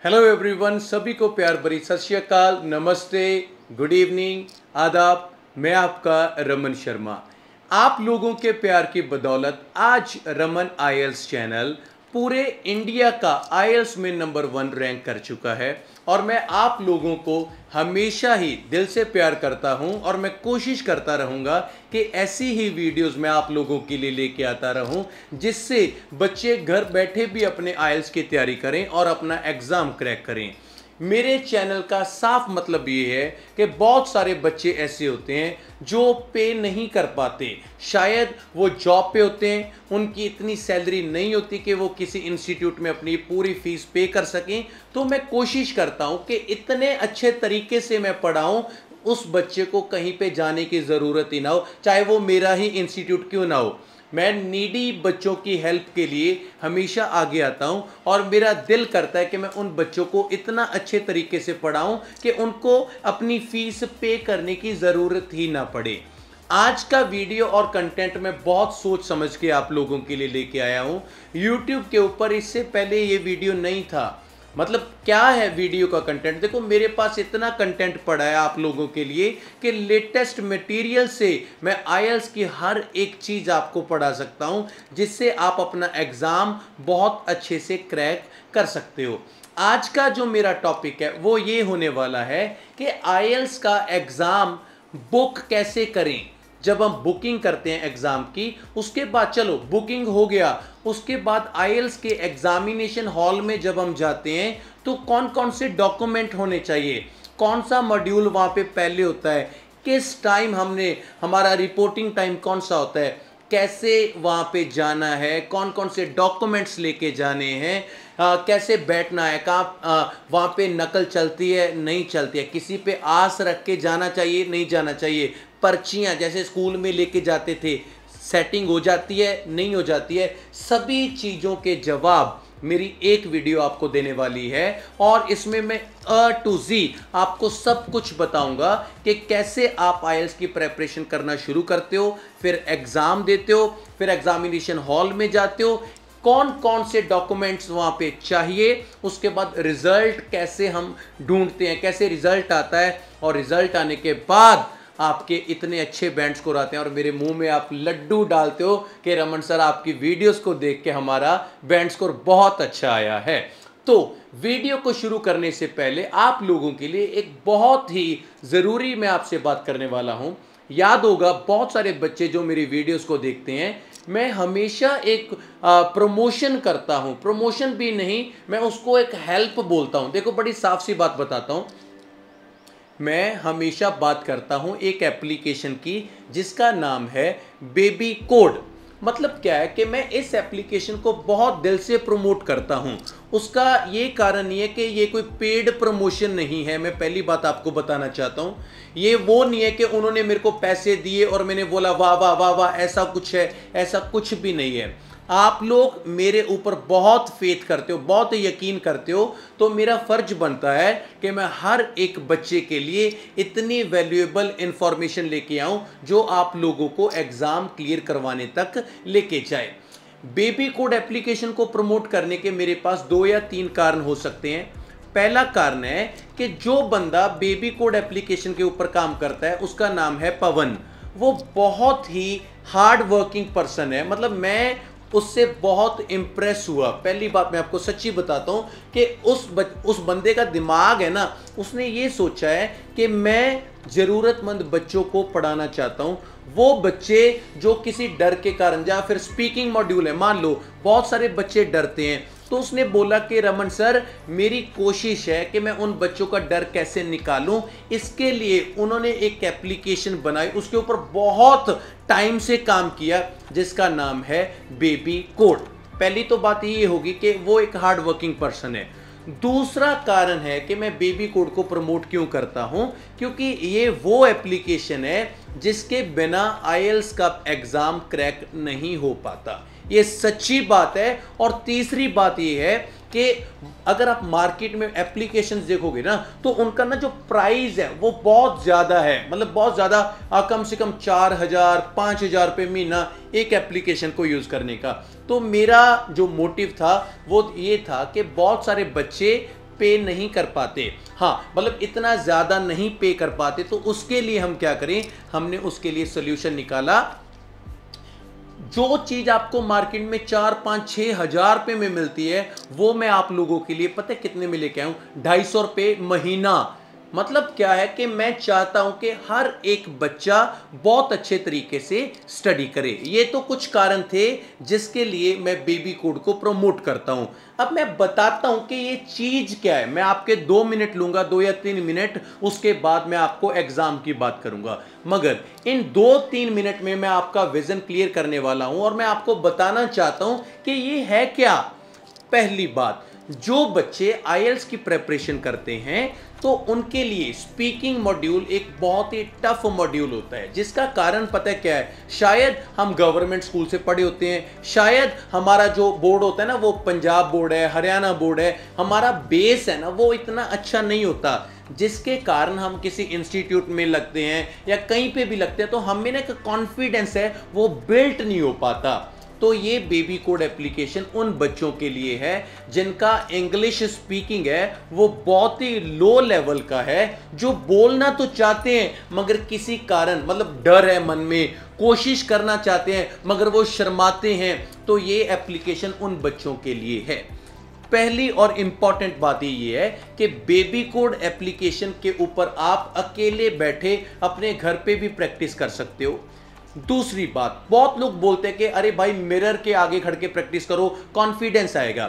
Hello everyone, सभी को प्यार भरी सत श्री अकाल, नमस्ते, गुड इवनिंग, आदाब। मैं आपका रमन शर्मा। आप लोगों के प्यार की बदौलत आज रमन आईएल्स चैनल पूरे इंडिया का आईएल्स में नंबर 1 रैंक कर चुका है और मैं आप लोगों को हमेशा ही दिल से प्यार करता हूं और मैं कोशिश करता रहूंगा कि ऐसी ही वीडियोस मैं आप लोगों के लिए लेके आता रहूं जिससे बच्चे घर बैठे भी अपने आईएल्स की तैयारी करें और अपना एग्जाम क्रैक करें। मेरे चैनल का साफ मतलब ये है कि बहुत सारे बच्चे ऐसे होते हैं जो पे नहीं कर पाते, शायद वो जॉब पे होते हैं, उनकी इतनी सैलरी नहीं होती कि वो किसी इंस्टीट्यूट में अपनी पूरी फीस पे कर सकें। तो मैं कोशिश करता हूं कि इतने अच्छे तरीके से मैं पढ़ाऊं उस बच्चे को कहीं पे जाने की ज़रूरत ही ना हो, चाहे वो मेरा ही इंस्टीट्यूट क्यों ना हो। मैं नीडी बच्चों की हेल्प के लिए हमेशा आगे आता हूं और मेरा दिल करता है कि मैं उन बच्चों को इतना अच्छे तरीके से पढ़ाऊं कि उनको अपनी फीस पे करने की ज़रूरत ही ना पड़े। आज का वीडियो और कंटेंट मैं बहुत सोच समझ के आप लोगों के लिए लेके आया हूं। YouTube के ऊपर इससे पहले ये वीडियो नहीं था। मतलब क्या है वीडियो का कंटेंट? देखो, मेरे पास इतना कंटेंट पड़ा है आप लोगों के लिए कि लेटेस्ट मटेरियल से मैं आईएल्स की हर एक चीज़ आपको पढ़ा सकता हूं जिससे आप अपना एग्ज़ाम बहुत अच्छे से क्रैक कर सकते हो। आज का जो मेरा टॉपिक है वो ये होने वाला है कि आईएल्स का एग्ज़ाम बुक कैसे करें। जब हम बुकिंग करते हैं एग्जाम की, उसके बाद चलो बुकिंग हो गया, उसके बाद आईएल्स के एग्जामिनेशन हॉल में जब हम जाते हैं तो कौन कौन से डॉक्यूमेंट होने चाहिए, कौन सा मॉड्यूल वहाँ पे पहले होता है, किस टाइम हमारा रिपोर्टिंग टाइम कौन सा होता है, कैसे वहाँ पे जाना है, कौन कौन से डॉक्यूमेंट्स लेके जाने हैं, कैसे बैठना है, कहाँ वहाँ पे नकल चलती है नहीं चलती है, किसी पे आस रख के जाना चाहिए नहीं जाना चाहिए, पर्चियाँ जैसे स्कूल में लेके जाते थे सेटिंग हो जाती है नहीं हो जाती है, सभी चीज़ों के जवाब मेरी एक वीडियो आपको देने वाली है और इसमें मैं A to Z आपको सब कुछ बताऊंगा कि कैसे आप आईएल्स की प्रेपरेशन करना शुरू करते हो, फिर एग्ज़ाम देते हो, फिर एग्जामिनेशन हॉल में जाते हो, कौन कौन से डॉक्यूमेंट्स वहाँ पे चाहिए, उसके बाद रिजल्ट कैसे हम ढूंढते हैं, कैसे रिजल्ट आता है और रिजल्ट आने के बाद आपके इतने अच्छे बैंड स्कोर आते हैं और मेरे मुंह में आप लड्डू डालते हो कि रमन सर आपकी वीडियोस को देख के हमारा बैंड स्कोर बहुत अच्छा आया है। तो वीडियो को शुरू करने से पहले आप लोगों के लिए एक बहुत ही ज़रूरी मैं आपसे बात करने वाला हूं। याद होगा बहुत सारे बच्चे जो मेरी वीडियोस को देखते हैं, मैं हमेशा एक प्रमोशन करता हूं, प्रमोशन भी नहीं, मैं उसको एक हेल्प बोलता हूं। देखो, बड़ी साफ सी बात बताता हूं, मैं हमेशा बात करता हूं एक एप्लीकेशन की जिसका नाम है बेबी कोड। मतलब क्या है कि मैं इस एप्लीकेशन को बहुत दिल से प्रमोट करता हूं। उसका ये कारण ये है कि ये कोई पेड प्रमोशन नहीं है, मैं पहली बात आपको बताना चाहता हूं। ये वो नहीं है कि उन्होंने मेरे को पैसे दिए और मैंने बोला वाह वाह वाह वाह ऐसा कुछ है, ऐसा कुछ भी नहीं है। आप लोग मेरे ऊपर बहुत फेथ करते हो, बहुत यकीन करते हो, तो मेरा फर्ज बनता है कि मैं हर एक बच्चे के लिए इतनी वैल्यूएबल इंफॉर्मेशन लेके आऊं जो आप लोगों को एग्ज़ाम क्लियर करवाने तक लेके जाए। बेबी कोड एप्लीकेशन को प्रमोट करने के मेरे पास 2 या 3 कारण हो सकते हैं। पहला कारण है कि जो बंदा बेबी कोड एप्लीकेशन के ऊपर काम करता है उसका नाम है पवन। वो बहुत ही हार्ड वर्किंग पर्सन है, मतलब मैं उससे बहुत इम्प्रेस हुआ। पहली बात मैं आपको सच्ची बताता हूँ कि उस बंदे का दिमाग है ना, उसने ये सोचा है कि मैं ज़रूरतमंद बच्चों को पढ़ाना चाहता हूँ। वो बच्चे जो किसी डर के कारण, या फिर स्पीकिंग मॉड्यूल है, मान लो बहुत सारे बच्चे डरते हैं, तो उसने बोला कि रमन सर मेरी कोशिश है कि मैं उन बच्चों का डर कैसे निकालूं। इसके लिए उन्होंने एक एप्लीकेशन बनाई, उसके ऊपर बहुत टाइम से काम किया जिसका नाम है बेबी कोड। पहली तो बात ये होगी कि वो एक हार्ड वर्किंग पर्सन है। दूसरा कारण है कि मैं बेबी कोड को प्रमोट क्यों करता हूं, क्योंकि ये वो एप्लीकेशन है जिसके बिना आईएल्स का एग्जाम क्रैक नहीं हो पाता। ये सच्ची बात है। और तीसरी बात ये है कि अगर आप मार्केट में एप्लीकेशंस देखोगे ना, तो उनका ना जो प्राइस है वो बहुत ज़्यादा है, मतलब बहुत ज़्यादा, कम से कम 4,000 5,000 रुपये महीना एक एप्लीकेशन को यूज़ करने का। तो मेरा जो मोटिव था वो ये था कि बहुत सारे बच्चे पे नहीं कर पाते, हाँ मतलब इतना ज़्यादा नहीं पे कर पाते, तो उसके लिए हम क्या करें, हमने उसके लिए सोल्यूशन निकाला। जो चीज आपको मार्केट में 4-5-6 हज़ार रुपए में मिलती है, वो मैं आप लोगों के लिए पता है कितने में लेके आऊं, 250 रुपए महीना। मतलब क्या है कि मैं चाहता हूं कि हर एक बच्चा बहुत अच्छे तरीके से स्टडी करे। ये तो कुछ कारण थे जिसके लिए मैं बेबी कोड को प्रमोट करता हूं। अब मैं बताता हूं कि ये चीज क्या है। मैं आपके 2 मिनट लूंगा, 2 या 3 मिनट, उसके बाद मैं आपको एग्जाम की बात करूंगा। मगर इन 2-3 मिनट में मैं आपका विजन क्लियर करने वाला हूं और मैं आपको बताना चाहता हूं कि ये है क्या। पहली बात, जो बच्चे आईएलटीएस की प्रिपरेशन करते हैं तो उनके लिए स्पीकिंग मॉड्यूल एक बहुत ही टफ मॉड्यूल होता है, जिसका कारण पता है क्या है। शायद हम गवर्नमेंट स्कूल से पढ़े होते हैं, शायद हमारा जो बोर्ड होता है ना वो पंजाब बोर्ड है, हरियाणा बोर्ड है, हमारा बेस है ना वो इतना अच्छा नहीं होता, जिसके कारण हम किसी इंस्टीट्यूट में लगते हैं या कहीं पे भी लगते हैं तो हमें ना कॉन्फिडेंस है वो बिल्ट नहीं हो पाता। तो ये बेबी कोड एप्लीकेशन उन बच्चों के लिए है जिनका इंग्लिश स्पीकिंग है वो बहुत ही लो लेवल का है, जो बोलना तो चाहते हैं मगर किसी कारण मतलब डर है मन में, कोशिश करना चाहते हैं मगर वो शर्माते हैं। तो ये एप्लीकेशन उन बच्चों के लिए है। पहली और इंपॉर्टेंट बात ये है कि बेबी कोड एप्लीकेशन के ऊपर आप अकेले बैठे अपने घर पे भी प्रैक्टिस कर सकते हो। दूसरी बात, बहुत लोग बोलते हैं कि अरे भाई मिरर के आगे खड़ के प्रैक्टिस करो, कॉन्फिडेंस आएगा।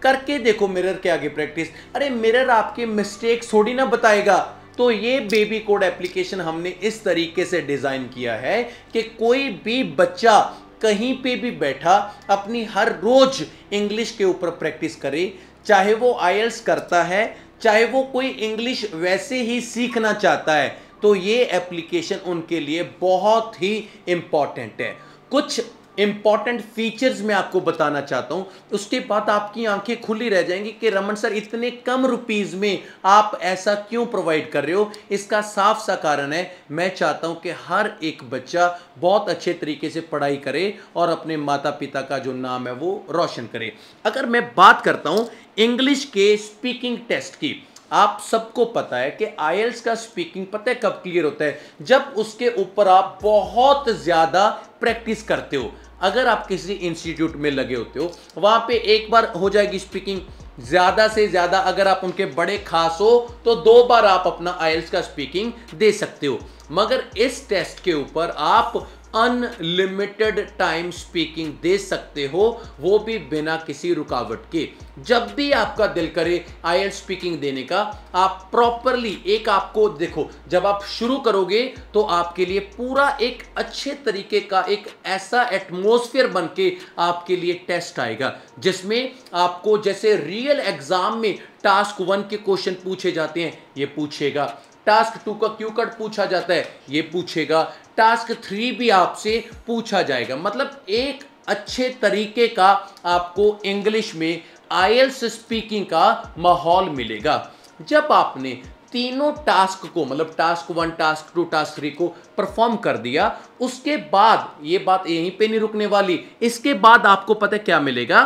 करके देखो मिरर के आगे प्रैक्टिस, अरे मिरर आपके मिस्टेक्स थोड़ी ना बताएगा। तो ये बेबी कोड एप्लीकेशन हमने इस तरीके से डिजाइन किया है कि कोई भी बच्चा कहीं पे भी बैठा अपनी हर रोज इंग्लिश के ऊपर प्रैक्टिस करे, चाहे वो आईएलटीएस करता है, चाहे वो कोई इंग्लिश वैसे ही सीखना चाहता है, तो ये एप्लीकेशन उनके लिए बहुत ही इंपॉर्टेंट है। कुछ इंपॉर्टेंट फीचर्स मैं आपको बताना चाहता हूं, उसके बाद आपकी आंखें खुली रह जाएंगी कि रमन सर इतने कम रुपीस में आप ऐसा क्यों प्रोवाइड कर रहे हो। इसका साफ सा कारण है, मैं चाहता हूं कि हर एक बच्चा बहुत अच्छे तरीके से पढ़ाई करे और अपने माता पिता का जो नाम है वो रोशन करे। अगर मैं बात करता हूं इंग्लिश के स्पीकिंग टेस्ट की, आप सबको पता है कि आईएलटीएस का स्पीकिंग पता है कब क्लियर होता है, जब उसके ऊपर आप बहुत ज्यादा प्रैक्टिस करते हो। अगर आप किसी इंस्टीट्यूट में लगे होते हो, वहां पे एक बार हो जाएगी स्पीकिंग, ज्यादा से ज्यादा अगर आप उनके बड़े खास हो तो 2 बार आप अपना आईएलटीएस का स्पीकिंग दे सकते हो। मगर इस टेस्ट के ऊपर आप अनलिमिटेड टाइम स्पीकिंग दे सकते हो, वो भी बिना किसी रुकावट के। जब भी आपका दिल करे आईएलटीएस स्पीकिंग देने का, आप प्रॉपरली एक आपको देखो, जब आप शुरू करोगे तो आपके लिए पूरा एक अच्छे तरीके का एक ऐसा एटमॉस्फेयर बन के आपके लिए टेस्ट आएगा, जिसमें आपको जैसे रियल एग्जाम में टास्क 1 के क्वेश्चन पूछे जाते हैं ये पूछेगा, टास्क 2 का क्यू कट पूछा जाता है ये पूछेगा, टास्क 3 भी आपसे पूछा जाएगा। मतलब एक अच्छे तरीके का आपको इंग्लिश में आईएलटीएस स्पीकिंग का माहौल मिलेगा। जब आपने तीनों टास्क को मतलब टास्क 1, टास्क 2, टास्क 3 को परफॉर्म कर दिया, उसके बाद ये बात यहीं पे नहीं रुकने वाली, इसके बाद आपको पता है क्या मिलेगा,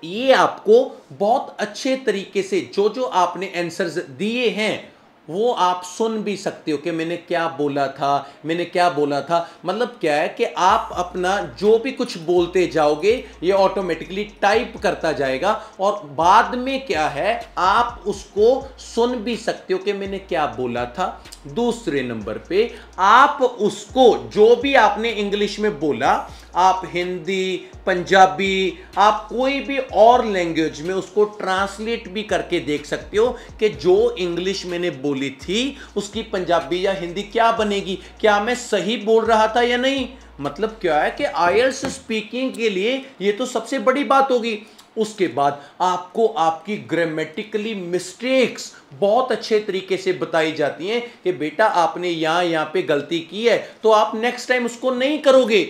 ये आपको बहुत अच्छे तरीके से जो जो आपने आंसर्स दिए हैं वो आप सुन भी सकते हो कि मैंने क्या बोला था, मैंने क्या बोला था। मतलब क्या है कि आप अपना जो भी कुछ बोलते जाओगे ये ऑटोमेटिकली टाइप करता जाएगा और बाद में क्या है आप उसको सुन भी सकते हो कि मैंने क्या बोला था। दूसरे नंबर पे आप उसको जो भी आपने इंग्लिश में बोला, आप हिंदी, पंजाबी, आप कोई भी और लैंग्वेज में उसको ट्रांसलेट भी करके देख सकते हो कि जो इंग्लिश मैंने बोली थी उसकी पंजाबी या हिंदी क्या बनेगी, क्या मैं सही बोल रहा था या नहीं। मतलब क्या है कि आईएलटीएस स्पीकिंग के लिए ये तो सबसे बड़ी बात होगी। उसके बाद आपको आपकी ग्रामेटिकली मिस्टेक्स बहुत अच्छे तरीके से बताई जाती हैं कि बेटा आपने यहां पे गलती की है तो आप नेक्स्ट टाइम उसको नहीं करोगे।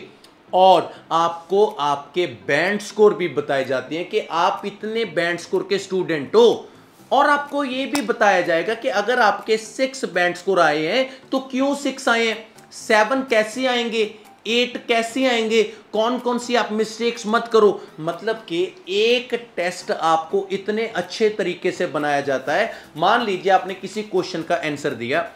और आपको आपके बैंड स्कोर भी बताए जाते हैं कि आप इतने बैंड स्कोर के स्टूडेंट हो, और आपको यह भी बताया जाएगा कि अगर आपके 6 बैंड स्कोर आए हैं तो क्यों 6 आए हैं, 7 कैसे आएंगे, 8 कैसे आएंगे, कौन कौन सी आप मिस्टेक्स मत करो। मतलब कि एक टेस्ट आपको इतने अच्छे तरीके से बनाया जाता है। मान लीजिए आपने किसी क्वेश्चन का आंसर दिया,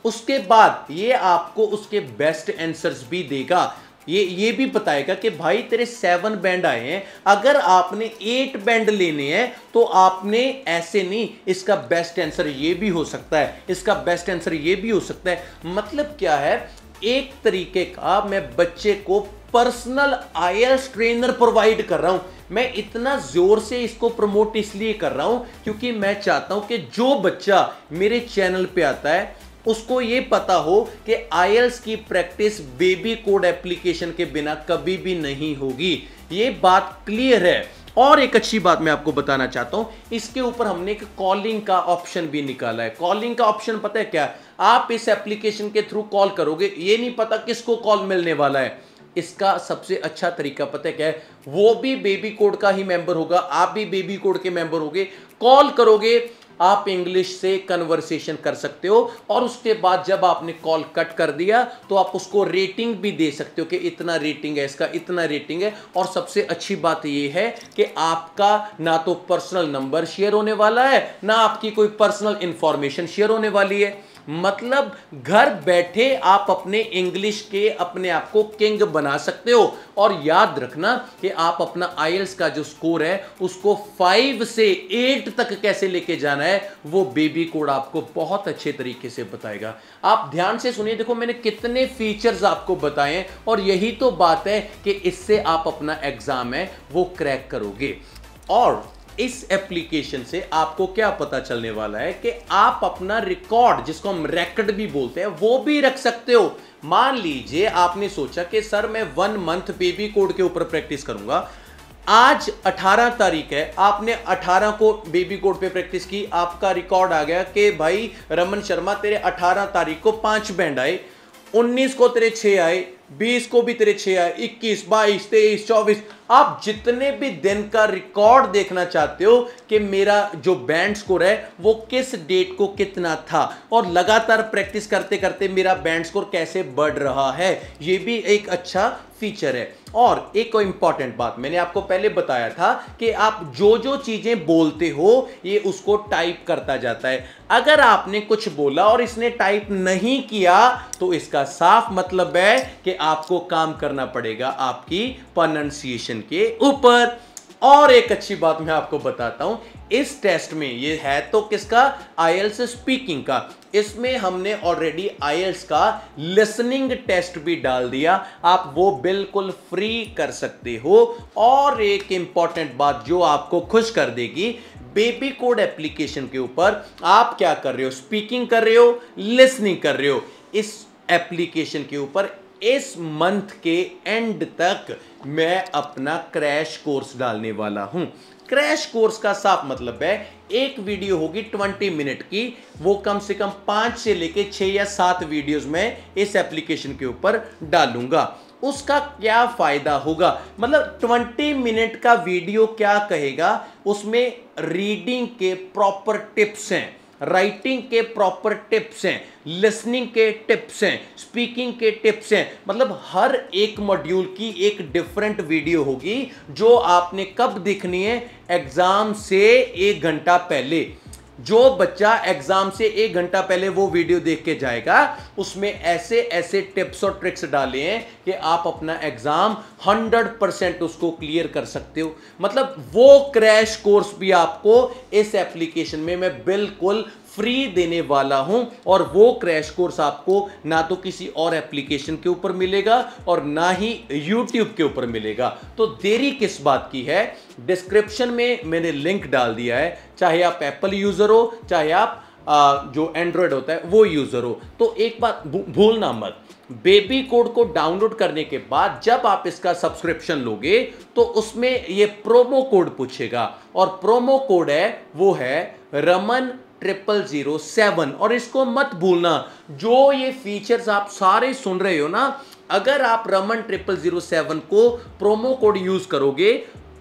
उसके बाद ये आपको उसके बेस्ट आंसर्स भी देगा। ये भी बताएगा कि भाई तेरे 7 बैंड आए हैं, अगर आपने 8 बैंड लेने हैं तो आपने ऐसे नहीं, इसका बेस्ट आंसर ये भी हो सकता है, इसका बेस्ट आंसर ये भी हो सकता है। मतलब क्या है, एक तरीके का मैं बच्चे को पर्सनल आईएलटीएस ट्रेनर प्रोवाइड कर रहा हूं। मैं इतना जोर से इसको प्रमोट इसलिए कर रहा हूं क्योंकि मैं चाहता हूं कि जो बच्चा मेरे चैनल पे आता है उसको ये पता हो कि आईएलटीएस की प्रैक्टिस बेबी कोड एप्लीकेशन के बिना कभी भी नहीं होगी। ये बात क्लियर है। और एक अच्छी बात मैं आपको बताना चाहता हूं, इसके ऊपर हमने एक कॉलिंग का ऑप्शन भी निकाला है। कॉलिंग का ऑप्शन पता है क्या, आप इस एप्लीकेशन के थ्रू कॉल करोगे, ये नहीं पता किसको कॉल मिलने वाला है। इसका सबसे अच्छा तरीका पता है क्या है, वो भी बेबी कोड का ही मेंबर होगा, आप भी बेबी कोड के मेंबर होगे। कॉल करोगे, आप इंग्लिश से कन्वर्सेशन कर सकते हो और उसके बाद जब आपने कॉल कट कर दिया तो आप उसको रेटिंग भी दे सकते हो कि इतना रेटिंग है, इसका इतना रेटिंग है। और सबसे अच्छी बात यह है कि आपका ना तो पर्सनल नंबर शेयर होने वाला है, ना आपकी कोई पर्सनल इंफॉर्मेशन शेयर होने वाली है। मतलब घर बैठे आप अपने इंग्लिश के अपने आप को किंग बना सकते हो। और याद रखना कि आप अपना आईएलटीएस का जो स्कोर है उसको 5 से 8 तक कैसे लेके जाना है, वो बेबी कोड आपको बहुत अच्छे तरीके से बताएगा। आप ध्यान से सुनिए, देखो मैंने कितने फीचर्स आपको बताए हैं और यही तो बात है कि इससे आप अपना एग्जाम है वो क्रैक करोगे। और इस एप्लीकेशन से आपको क्या पता चलने वाला है कि आप अपना रिकॉर्ड, जिसको हम रैकेट भी बोलते हैं, वो भी रख सकते हो। मान लीजिए आपने सोचा कि सर मैं 1 मंथ बेबी कोड के ऊपर प्रैक्टिस करूंगा। आज 18 तारीख है, आपने 18 को बेबी कोड पे प्रैक्टिस की, आपका रिकॉर्ड आ गया कि भाई रमन शर्मा तेरे 18 तारीख को 5 बैंड आए, 19 को तेरे 6 आए, 20 को भी तेरे 6 आए, 21, 22, 23, 24। आप जितने भी दिन का रिकॉर्ड देखना चाहते हो कि मेरा जो बैंड स्कोर है वो किस डेट को कितना था, और लगातार प्रैक्टिस करते करते मेरा बैंड स्कोर कैसे बढ़ रहा है, ये भी एक अच्छा फीचर है। और एक इंपॉर्टेंट बात मैंने आपको पहले बताया था कि आप जो जो चीजें बोलते हो ये उसको टाइप करता जाता है। अगर आपने कुछ बोला और इसने टाइप नहीं किया तो इसका साफ मतलब है कि आपको काम करना पड़ेगा आपकी प्रोनंसिएशन के ऊपर। और एक अच्छी बात मैं आपको बताता हूं, इस टेस्ट में ये है तो किसका, आईएलटीएस स्पीकिंग का, इसमें हमने ऑलरेडी आईएलटीएस का लिसनिंग टेस्ट भी डाल दिया, आप वो बिल्कुल फ्री कर सकते हो। और एक इंपॉर्टेंट बात जो आपको खुश कर देगी, बेबी कोड एप्लीकेशन के ऊपर आप क्या कर रहे हो, स्पीकिंग कर रहे हो, लिसनिंग कर रहे हो। इस एप्लीकेशन के ऊपर इस मंथ के एंड तक मैं अपना क्रैश कोर्स डालने वाला हूं। क्रैश कोर्स का साफ मतलब है एक वीडियो होगी 20 मिनट की, वो कम से कम 5 से लेके 6 या 7 वीडियोस में इस एप्लीकेशन के ऊपर डालूंगा। उसका क्या फायदा होगा, मतलब 20 मिनट का वीडियो क्या कहेगा, उसमें रीडिंग के प्रॉपर टिप्स हैं, राइटिंग के प्रॉपर टिप्स हैं, लिसनिंग के टिप्स हैं, स्पीकिंग के टिप्स हैं। मतलब हर एक मॉड्यूल की एक डिफरेंट वीडियो होगी जो आपने कब देखनी है, एग्जाम से 1 घंटा पहले। जो बच्चा एग्जाम से 1 घंटा पहले वो वीडियो देख के जाएगा, उसमें ऐसे ऐसे टिप्स और ट्रिक्स डाले हैं कि आप अपना एग्जाम 100% उसको क्लियर कर सकते हो। मतलब वो क्रैश कोर्स भी आपको इस एप्लीकेशन में मैं बिल्कुल फ्री देने वाला हूं, और वो क्रैश कोर्स आपको ना तो किसी और एप्लीकेशन के ऊपर मिलेगा और ना ही YouTube के ऊपर मिलेगा। तो देरी किस बात की है, डिस्क्रिप्शन में मैंने लिंक डाल दिया है, चाहे आप एप्पल यूजर हो, चाहे आप जो एंड्रॉयड होता है वो यूजर हो। तो एक बात भूलना मत, बेबी कोड को डाउनलोड करने के बाद जब आप इसका सब्सक्रिप्शन लोगे तो उसमें ये प्रोमो कोड पूछेगा, और प्रोमो कोड है वो है रमन 0007। और इसको मत भूलना, जो ये फीचर्स आप सारे सुन रहे हो ना, अगर आप रमन 0007 को प्रोमो कोड यूज करोगे,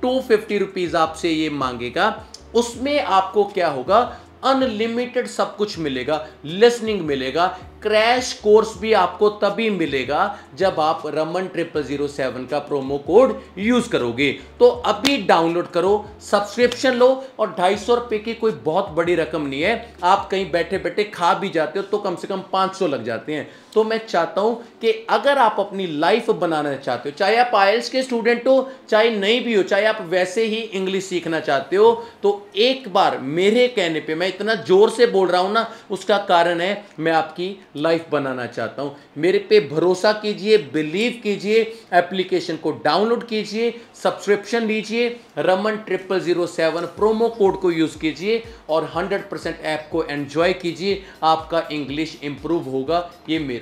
250 रुपीज आपसे ये मांगेगा। उसमें आपको क्या होगा, अनलिमिटेड सब कुछ मिलेगा, लिसनिंग मिलेगा, क्रैश कोर्स भी आपको तभी मिलेगा जब आप रमन 0007 का प्रोमो कोड यूज करोगे। तो अभी डाउनलोड करो, सब्सक्रिप्शन लो, और 250 रुपए की कोई बहुत बड़ी रकम नहीं है। आप कहीं बैठे बैठे खा भी जाते हो तो कम से कम 500 लग जाते हैं। तो मैं चाहता हूं कि अगर आप अपनी लाइफ बनाना चाहते हो, चाहे आप आईएलटीएस के स्टूडेंट हो, चाहे नहीं भी हो, चाहे आप वैसे ही इंग्लिश सीखना चाहते हो, तो एक बार मेरे कहने पे, मैं इतना जोर से बोल रहा हूं ना, उसका कारण है मैं आपकी लाइफ बनाना चाहता हूं। मेरे पे भरोसा कीजिए, बिलीव कीजिए, एप्लीकेशन को डाउनलोड कीजिए, सब्सक्रिप्शन लीजिए, रमन 0007 प्रोमो कोड को यूज कीजिए और 100% ऐप को एंजॉय कीजिए। आपका इंग्लिश इंप्रूव होगा, ये मेरा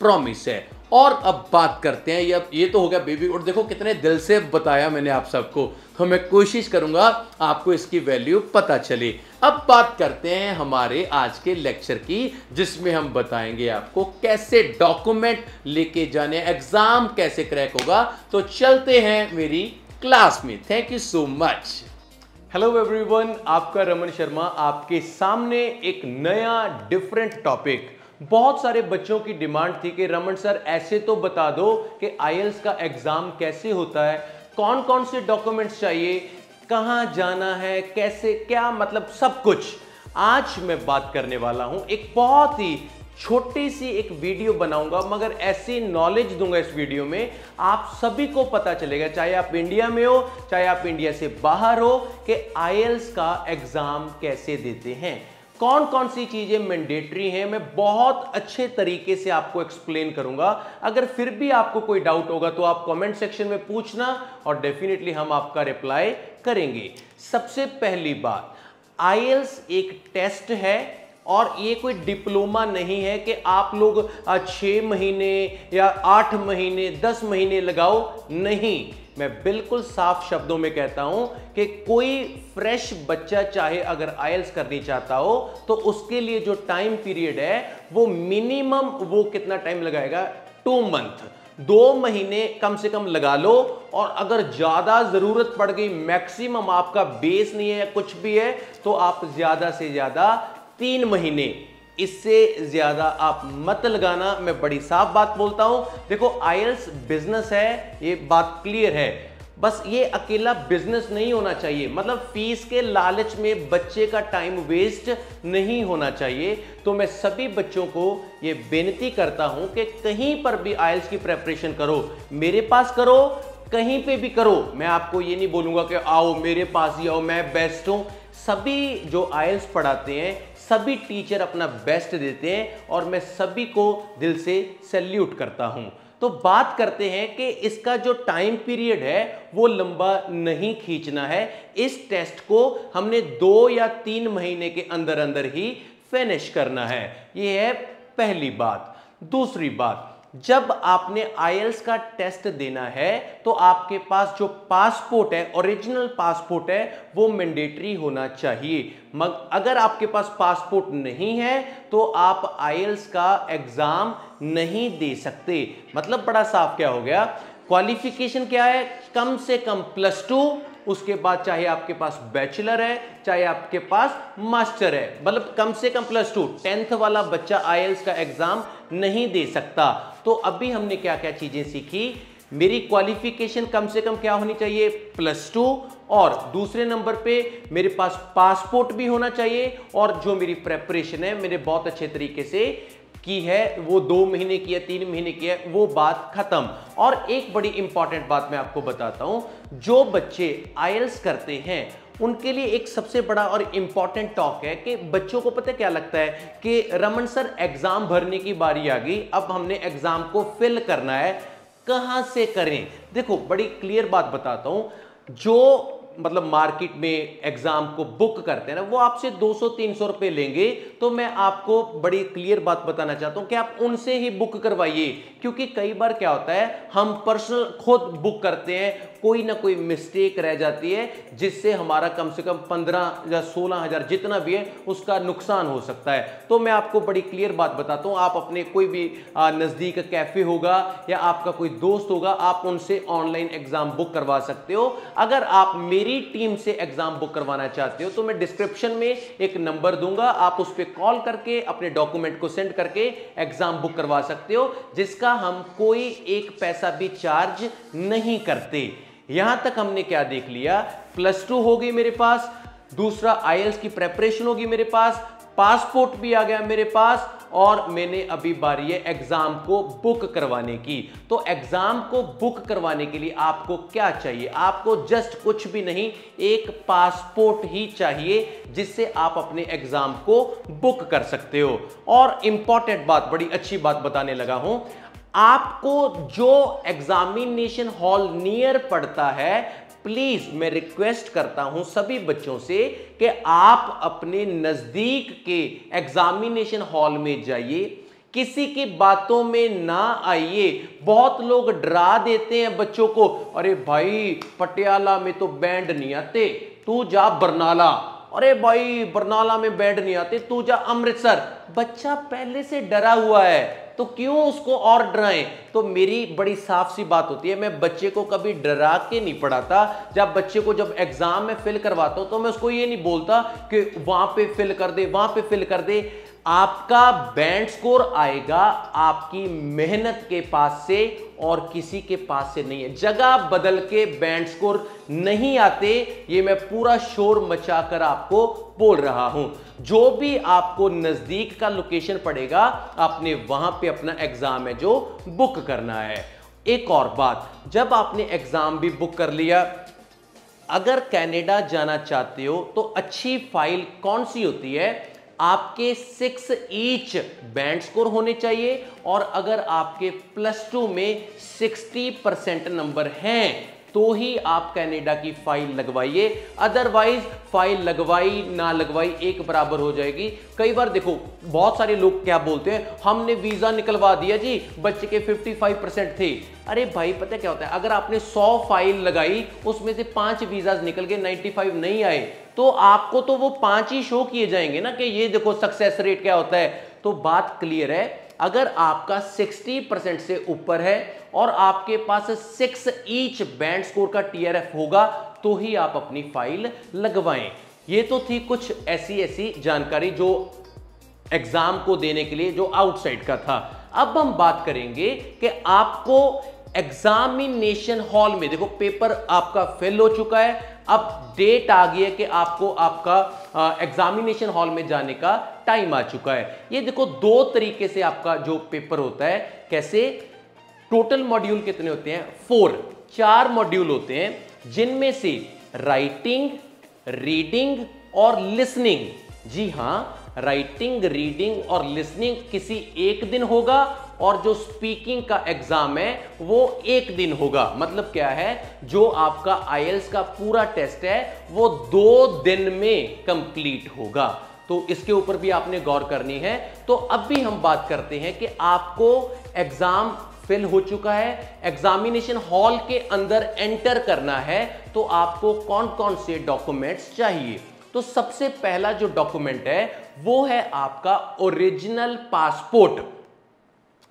प्रॉमिस है। और अब बात करते हैं, ये तो हो गया बेबी, और देखो कितने दिल से बताया मैंने आप सबको, तो मैं कोशिश करूंगा आपको इसकी वैल्यू पता चले। अब बात करते हैं हमारे आज के लेक्चर की, जिसमें हम बताएंगे आपको कैसे डॉक्यूमेंट लेके जाने, एग्जाम कैसे क्रैक होगा। तो चलते हैं मेरी क्लास में। Thank you so much. Hello everyone, आपका रमन शर्मा आपके सामने एक नया डिफरेंट टॉपिक। बहुत सारे बच्चों की डिमांड थी कि रमन सर ऐसे तो बता दो कि आईएलटीएस का एग्जाम कैसे होता है, कौन कौन से डॉक्यूमेंट्स चाहिए, कहां जाना है, कैसे, क्या मतलब सब कुछ। आज मैं बात करने वाला हूं, एक बहुत ही छोटी सी एक वीडियो बनाऊंगा, मगर ऐसी नॉलेज दूंगा इस वीडियो में आप सभी को पता चलेगा, चाहे आप इंडिया में हो, चाहे आप इंडिया से बाहर हो, कि आईएलटीएस का एग्जाम कैसे देते हैं, कौन कौन सी चीजें मैंडेटरी हैं। मैं बहुत अच्छे तरीके से आपको एक्सप्लेन करूंगा। अगर फिर भी आपको कोई डाउट होगा तो आप कमेंट सेक्शन में पूछना और डेफिनेटली हम आपका रिप्लाई करेंगे। सबसे पहली बात, आईएलटीएस एक टेस्ट है और ये कोई डिप्लोमा नहीं है कि आप लोग 6 महीने या 8 महीने 10 महीने लगाओ। नहीं, मैं बिल्कुल साफ शब्दों में कहता हूं कि कोई फ्रेश बच्चा चाहे अगर आईएलटीएस करनी चाहता हो तो उसके लिए जो टाइम पीरियड है वो मिनिमम, वो कितना टाइम लगाएगा, 2 मंथ, 2 महीने कम से कम लगा लो। और अगर ज्यादा जरूरत पड़ गई, मैक्सिमम आपका बेस नहीं है या कुछ भी है, तो आप ज्यादा से ज्यादा 3 महीने, इससे ज्यादा आप मत लगाना। मैं बड़ी साफ बात बोलता हूं। देखो, आईएलटीएस बिजनेस है, ये बात क्लियर है, बस ये अकेला बिजनेस नहीं होना चाहिए। मतलब फीस के लालच में बच्चे का टाइम वेस्ट नहीं होना चाहिए। तो मैं सभी बच्चों को ये बेनती करता हूं कि कहीं पर भी आईएलटीएस की प्रेपरेशन करो, मेरे पास करो, कहीं पे भी करो। मैं आपको ये नहीं बोलूंगा कि आओ मेरे पास ही आओ, मैं बेस्ट हूं। सभी जो आईएलटीएस पढ़ाते हैं, सभी टीचर अपना बेस्ट देते हैं और मैं सभी को दिल से सैल्यूट करता हूं। तो बात करते हैं कि इसका जो टाइम पीरियड है वो लंबा नहीं खींचना है। इस टेस्ट को हमने 2 या 3 महीने के अंदर अंदर ही फिनिश करना है। ये है पहली बात। दूसरी बात, जब आपने आईएलटीएस का टेस्ट देना है तो आपके पास जो पासपोर्ट है, ओरिजिनल पासपोर्ट है, वो मैंडेटरी होना चाहिए। मगर अगर आपके पास पासपोर्ट नहीं है तो आप आईएलटीएस का एग्जाम नहीं दे सकते। मतलब बड़ा साफ क्या हो गया, क्वालिफिकेशन क्या है, कम से कम +2, उसके बाद चाहे आपके पास बैचलर है, चाहे आपके पास मास्टर है, मतलब कम से कम +2। 10th वाला बच्चा आईएलटीएस का एग्जाम नहीं दे सकता। तो अभी हमने क्या क्या चीजें सीखी, मेरी क्वालिफिकेशन कम से कम क्या होनी चाहिए, +2, और दूसरे नंबर पे मेरे पास पासपोर्ट भी होना चाहिए, और जो मेरी प्रेपरेशन है मैंने बहुत अच्छे तरीके से की है, वो 2 महीने की है, 3 महीने की है, वो बात खत्म। और एक बड़ी इंपॉर्टेंट बात मैं आपको बताता हूं, जो बच्चे आईएलटीएस करते हैं उनके लिए एक सबसे बड़ा और इंपॉर्टेंट टॉक है कि बच्चों को पता क्या लगता है कि रमन सर एग्जाम भरने की बारी आ गई, अब हमने एग्जाम को फिल करना है, कहां से करें। देखो, बड़ी क्लियर बात बताता हूं, जो मतलब मार्केट में एग्जाम को बुक करते हैं ना, वो आपसे 200-300 रुपए लेंगे। तो मैं आपको बड़ी क्लियर बात बताना चाहता हूं कि आप उनसे ही बुक करवाइए, क्योंकि कई बार क्या होता है, हम पर्सनल खुद बुक करते हैं, कोई ना कोई मिस्टेक रह जाती है जिससे हमारा कम से कम 15 या 16 हजार जितना भी है उसका नुकसान हो सकता है। तो मैं आपको बड़ी क्लियर बात बताता हूं, आप अपने कोई भी नजदीक कैफे होगा या आपका कोई दोस्त होगा, आप उनसे ऑनलाइन एग्जाम बुक करवा सकते हो। अगर आप मेरी टीम से एग्जाम बुक करवाना चाहते हो तो मैं डिस्क्रिप्शन में एक नंबर दूंगा, आप उस पर कॉल करके अपने डॉक्यूमेंट को सेंड करके एग्जाम बुक करवा सकते हो, जिसका हम कोई एक पैसा भी चार्ज नहीं करते। यहां तक हमने क्या देख लिया, +2 हो गई मेरे पास, दूसरा आईएलटीएस की प्रेपरेशन होगी मेरे पास, पासपोर्ट भी आ गया मेरे पास, और मैंने अभी बारी है एग्जाम को बुक करवाने की। तो एग्जाम को बुक करवाने के लिए आपको क्या चाहिए, आपको जस्ट कुछ भी नहीं, एक पासपोर्ट ही चाहिए जिससे आप अपने एग्जाम को बुक कर सकते हो। और इंपॉर्टेंट बात, बड़ी अच्छी बात बताने लगा हूं, आपको जो एग्जामिनेशन हॉल नियर पड़ता है, प्लीज मैं रिक्वेस्ट करता हूं सभी बच्चों से कि आप अपने नजदीक के एग्जामिनेशन हॉल में जाइए, किसी की बातों में ना आइए। बहुत लोग डरा देते हैं बच्चों को, अरे भाई पटियाला में तो बैंड नहीं आते, तू जा बरनाला, अरे भाई बरनाला में बैंड नहीं आते, तू जा अमृतसर। बच्चा पहले से डरा हुआ है तो क्यों उसको और डराएं। तो मेरी बड़ी साफ सी बात होती है, मैं बच्चे को कभी डरा के नहीं पढ़ाता। जब बच्चे को जब एग्जाम में फिल करवाता हूं तो मैं उसको ये नहीं बोलता कि वहां पे फिल कर दे, वहां पे फिल कर दे। आपका बैंड स्कोर आएगा आपकी मेहनत के पास से और किसी के पास से नहीं है। जगह बदल के बैंड स्कोर नहीं आते, ये मैं पूरा शोर मचाकर आपको बोल रहा हूं। जो भी आपको नजदीक का लोकेशन पड़ेगा, आपने वहां पे अपना एग्जाम है जो बुक करना है। एक और बात, जब आपने एग्जाम भी बुक कर लिया, अगर कनाडा जाना चाहते हो तो अच्छी फाइल कौन सी होती है, आपके 6 ईच बैंड स्कोर होने चाहिए, और अगर आपके +2 में 60% नंबर हैं तो ही आप कनाडा की फाइल लगवाइए, अदरवाइज फाइल लगवाई ना लगवाई एक बराबर हो जाएगी। कई बार देखो बहुत सारे लोग क्या बोलते हैं, हमने वीजा निकलवा दिया जी, बच्चे के 55% थे। अरे भाई पता क्या होता है, अगर आपने 100 फाइल लगाई, उसमें से 5 वीजाज निकल गए, 95 नहीं आए, तो आपको तो वो 5 ही शो किए जाएंगे ना कि ये देखो सक्सेस रेट क्या होता है। तो बात क्लियर है, अगर आपका 60% से ऊपर है और आपके पास 6 ईच बैंड स्कोर का टीआरएफ होगा तो ही आप अपनी फाइल लगवाएं। ये तो थी कुछ ऐसी जानकारी जो एग्जाम को देने के लिए जो आउटसाइड का था। अब हम बात करेंगे कि आपको एग्जामिनेशन हॉल में, देखो पेपर आपका फिल हो चुका है, अब डेट आ गई है कि आपको आपका एग्जामिनेशन हॉल में जाने का टाइम आ चुका है। ये देखो 2 तरीके से आपका जो पेपर होता है, कैसे, टोटल मॉड्यूल कितने होते हैं, 4 मॉड्यूल होते हैं, जिनमें से राइटिंग, रीडिंग और लिसनिंग, जी हां, राइटिंग, रीडिंग और लिसनिंग किसी एक दिन होगा, और जो स्पीकिंग का एग्जाम है वो एक दिन होगा। मतलब क्या है, जो आपका आईएलटीएस का पूरा टेस्ट है वो 2 दिन में कंप्लीट होगा। तो इसके ऊपर भी आपने गौर करनी है। तो अब भी हम बात करते हैं कि आपको एग्जाम फिल हो चुका है, एग्जामिनेशन हॉल के अंदर एंटर करना है, तो आपको कौन कौन से डॉक्यूमेंट्स चाहिए। तो सबसे पहला जो डॉक्यूमेंट है वो है आपका ओरिजिनल पासपोर्ट।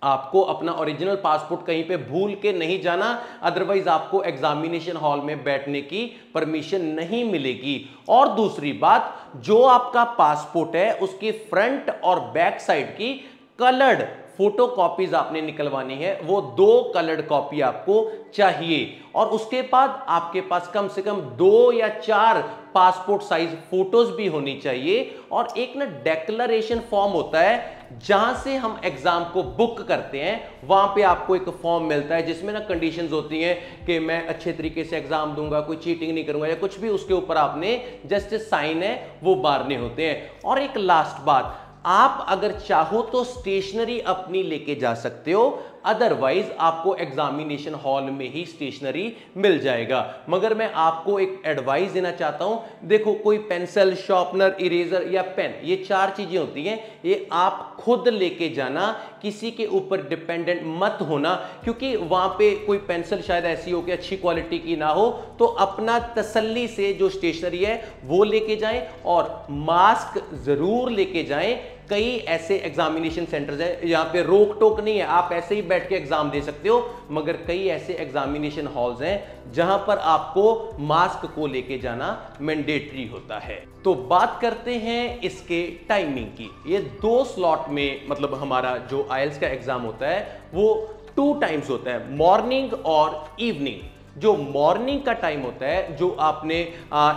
आपको अपना ओरिजिनल पासपोर्ट कहीं पे भूल के नहीं जाना, अदरवाइज आपको एग्जामिनेशन हॉल में बैठने की परमिशन नहीं मिलेगी। और दूसरी बात, जो आपका पासपोर्ट है उसकी फ्रंट और बैक साइड की कलर्ड फोटो कॉपीज आपने निकलवानी है, वो 2 कलर्ड कॉपी आपको चाहिए। और उसके बाद आपके पास कम से कम 2 या 4 पासपोर्ट साइज फोटोज भी होनी चाहिए। और एक ना डेक्लरेशन फॉर्म होता है, जहां से हम एग्जाम को बुक करते हैं, वहां पे आपको एक फॉर्म मिलता है जिसमें ना कंडीशंस होती हैं कि मैं अच्छे तरीके से एग्जाम दूंगा, कोई चीटिंग नहीं करूंगा या कुछ भी, उसके ऊपर आपने जस्ट साइन है वो मारने होते हैं। और एक लास्ट बात, आप अगर चाहो तो स्टेशनरी अपनी लेके जा सकते हो, अदरवाइज आपको एग्जामिनेशन हॉल में ही स्टेशनरी मिल जाएगा। मगर मैं आपको एक एडवाइस देना चाहता हूं, देखो कोई पेंसिल, शार्पनर, इरेजर या पेन, ये 4 चीजें होती हैं, ये आप खुद लेके जाना, किसी के ऊपर डिपेंडेंट मत होना, क्योंकि वहां पे कोई पेंसिल शायद ऐसी हो कि अच्छी क्वालिटी की ना हो। तो अपना तसल्ली से जो स्टेशनरी है वो लेके जाएं, और मास्क जरूर लेके जाएं, कई ऐसे एग्जामिनेशन सेंटर्स हैं, यहाँ पे रोक टोक नहीं है, आप ऐसे ही बैठ के एग्जाम दे सकते हो, मगर कई ऐसे एग्जामिनेशन हॉल्स हैं जहां पर आपको मास्क को लेके जाना मैंडेटरी होता है। तो बात करते हैं इसके टाइमिंग की। ये 2 स्लॉट में मतलब हमारा जो आईएलटीएस का एग्जाम होता है वो 2 टाइम्स होता है, मॉर्निंग और इवनिंग। जो मॉर्निंग का टाइम होता है, जो आपने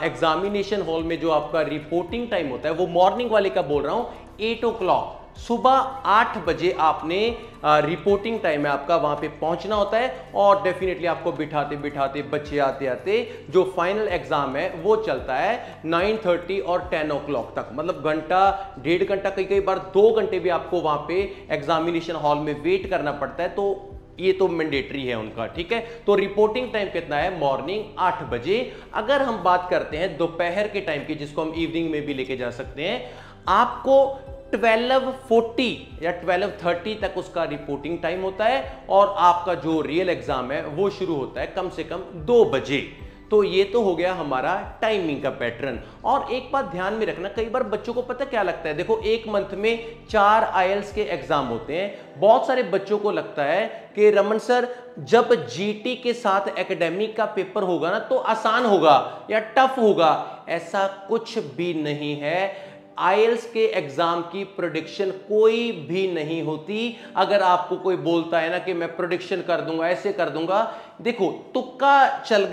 एग्जामिनेशन हॉल में जो आपका रिपोर्टिंग टाइम होता है, वो मॉर्निंग वाले का बोल रहा हूं 8 o'clock, सुबह 8 बजे आपने रिपोर्टिंग टाइम है आपका, वहां पे पहुंचना होता है। और डेफिनेटली आपको बिठाते बिठाते बच्चे आते आते जो फाइनल एग्जाम है वो चलता है 9:30 और 10 o'clock तक, मतलब घंटा 1.5 घंटा, कई कई बार 2 घंटे भी आपको वहां पे एग्जामिनेशन हॉल में वेट करना पड़ता है। तो ये तो मैंडेटरी है उनका, ठीक है। तो रिपोर्टिंग टाइम कितना है? मॉर्निंग 8 बजे। अगर हम बात करते हैं दोपहर के टाइम की, जिसको हम इवनिंग में भी लेके जा सकते हैं, आपको 12:40 या 12:30 तक उसका रिपोर्टिंग टाइम होता है और आपका जो रियल एग्जाम है वो शुरू होता है कम से कम 2 बजे। तो ये तो हो गया हमारा टाइमिंग का पैटर्न। और एक बात ध्यान में रखना, कई बार बच्चों को पता क्या लगता है, देखो एक मंथ में 4 आईएलटीएस के एग्जाम होते हैं। बहुत सारे बच्चों को लगता है कि रमन सर जब जीटी के साथ एकेडमिक का पेपर होगा ना तो आसान होगा या टफ होगा। ऐसा कुछ भी नहीं है। आईएलटीएस के एग्जाम की प्रेडिक्शन कोई भी नहीं होती। अगर आपको कोई बोलता है ना कि मैं प्रेडिक्शन कर दूंगा, ऐसे कर दूंगा, देखो तुक्का चल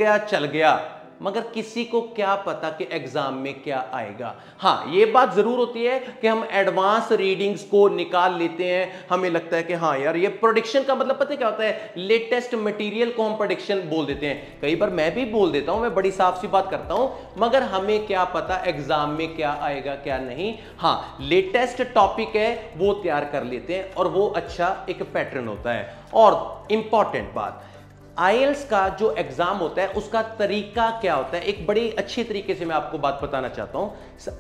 गया, मगर किसी को क्या पता कि एग्जाम में क्या आएगा। हाँ, ये बात जरूर होती है कि हम एडवांस रीडिंग्स को निकाल लेते हैं, हमें लगता है कि हाँ यार ये प्रेडिक्शन का मतलब पता है क्या होता है, लेटेस्ट मटेरियल को हम प्रेडिक्शन बोल देते हैं। कई बार मैं भी बोल देता हूं, मैं बड़ी साफ सी बात करता हूं, मगर हमें क्या पता एग्जाम में क्या आएगा क्या नहीं। हाँ, लेटेस्ट टॉपिक है वो तैयार कर लेते हैं और वो अच्छा एक पैटर्न होता है। और इंपॉर्टेंट बात, आईएलटीएस का जो एग्जाम होता है उसका तरीका क्या होता है, एक बड़ी अच्छी तरीके से मैं आपको बात बताना चाहता हूं।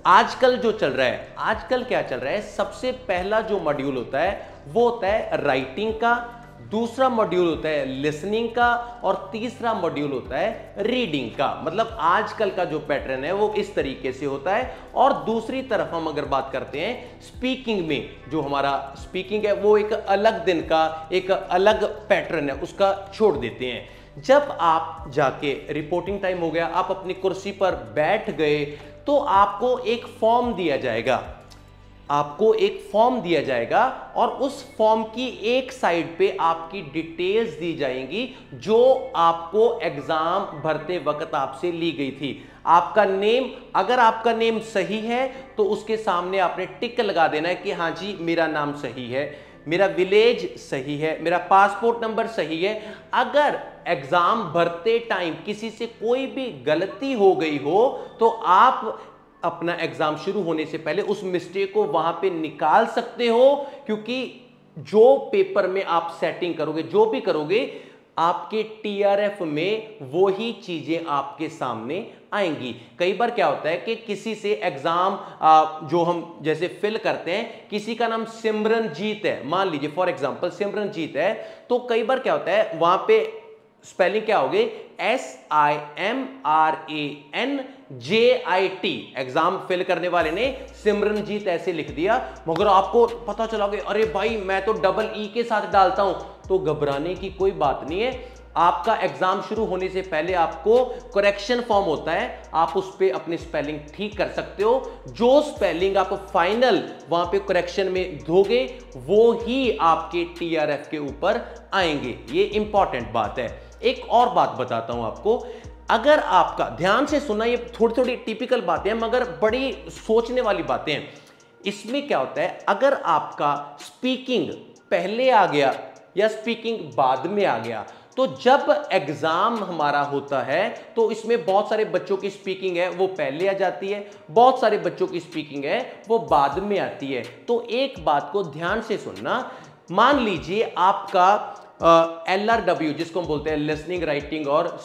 आजकल जो चल रहा है, आजकल क्या चल रहा है, सबसे पहला जो मॉड्यूल होता है वो होता है राइटिंग का, दूसरा मॉड्यूल होता है लिसनिंग का और तीसरा मॉड्यूल होता है रीडिंग का। मतलब आजकल का जो पैटर्न है वो इस तरीके से होता है। और दूसरी तरफ हम अगर बात करते हैं स्पीकिंग में, जो हमारा स्पीकिंग है वो एक अलग दिन का एक अलग पैटर्न है, उसका छोड़ देते हैं। जब आप जाके रिपोर्टिंग टाइम हो गया, आप अपनी कुर्सी पर बैठ गए, तो आपको एक फॉर्म दिया जाएगा, और उस फॉर्म की एक साइड पे आपकी डिटेल्स दी जाएंगी जो आपको एग्जाम भरते वक्त आपसे ली गई थी। आपका नेम, अगर आपका नेम सही है तो उसके सामने आपने टिक लगा देना है कि हाँ जी मेरा नाम सही है, मेरा विलेज सही है, मेरा पासपोर्ट नंबर सही है। अगर एग्जाम भरते टाइम किसी से कोई भी गलती हो गई हो तो आप अपना एग्जाम शुरू होने से पहले उस मिस्टेक को वहां पे निकाल सकते हो, क्योंकि जो पेपर में आप सेटिंग करोगे, जो भी करोगे, आपके टीआरएफ में वो ही चीजें आपके सामने आएंगी। कई बार क्या होता है कि किसी से एग्जाम जो हम जैसे फिल करते हैं, किसी का नाम सिमरनजीत है, मान लीजिए फॉर एग्जांपल सिमरनजीत है, तो कई बार क्या होता है वहां पे स्पेलिंग क्या होगी, SIMRANJIT। एग्जाम फिल करने वाले ने सिमरनजीत ऐसे लिख दिया, मगर आपको पता चला कि अरे भाई मैं तो डबल ई के साथ डालता हूं। तो घबराने की कोई बात नहीं है। आपका एग्जाम शुरू होने से पहले आपको करेक्शन फॉर्म होता है, आप उस पर अपनी स्पेलिंग ठीक कर सकते हो। जो स्पेलिंग आप फाइनल वहां पे करेक्शन में दोगे वो ही आपके टीआरएफ के ऊपर आएंगे। ये इंपॉर्टेंट बात है। एक और बात बताता हूं आपको, अगर आपका, ध्यान से सुनना, ये थोड़ी थोड़ी टिपिकल बातें हैं मगर बड़ी सोचने वाली बातें हैं। इसमें क्या होता है, अगर आपका स्पीकिंग पहले आ गया या स्पीकिंग बाद में आ गया, तो जब एग्जाम हमारा होता है तो इसमें बहुत सारे बच्चों की स्पीकिंग है वो पहले आ जाती है, बहुत सारे बच्चों की स्पीकिंग है वो बाद में आती है। तो एक बात को ध्यान से सुनना, मान लीजिए आपका LRW जिसको हम बोलते हैं लिसनिंग, राइटिंग और